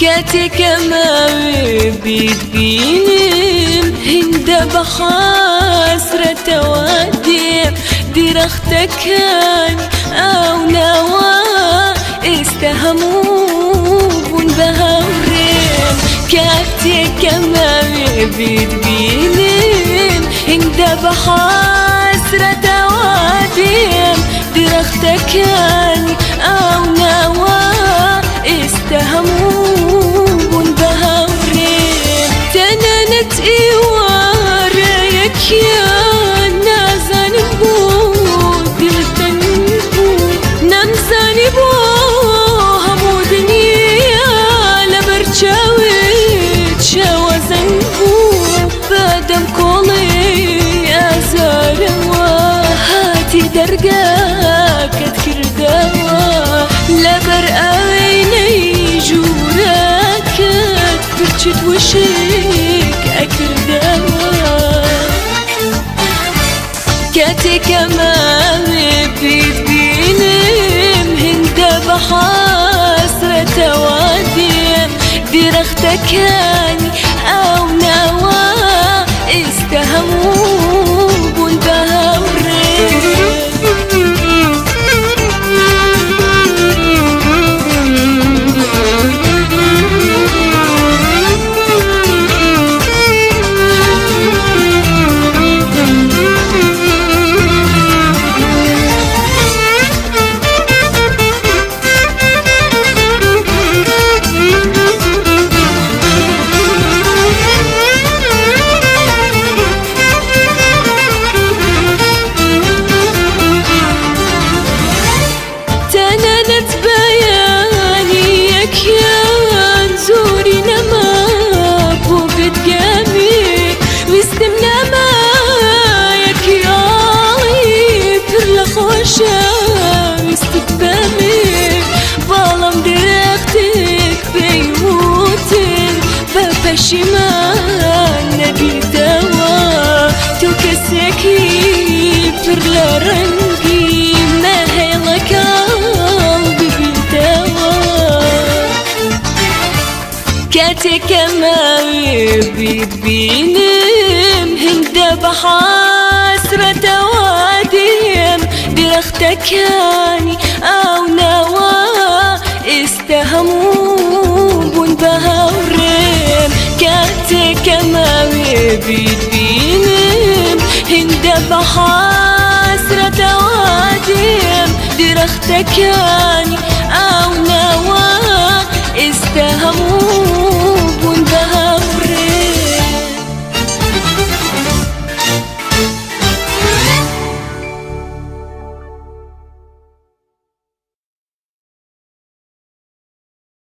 كاتك ما بيدبينم هند بحسرة واديم درختكن أو نوا استهمون بهورم كاتك ما بيدبينم هند بحسرة واديم درختكن أو نوا استهمون بهورين تنانت إيواريك يا نازان بود دلتن بود نمزان بو همودني لبرچاويت شوازن بود بادم كولي أزاروا هاتي درقاك تكردوا لبر أويني جوراكت برشت وشيك أكردوا كاتك ما بيدبينم هند بحسرة واديم درختكاني أو نوا استهمون بهورين بشمان نبي دوا تو كسكي فرلا رنقي ما هي لك قلبي بدوا كاتك ما بيدبينم هند بحسرة واديم درختكاني أو نوا استهمون بهورين كاتك ما بيدبينم هند بحسرة واديم درختكاني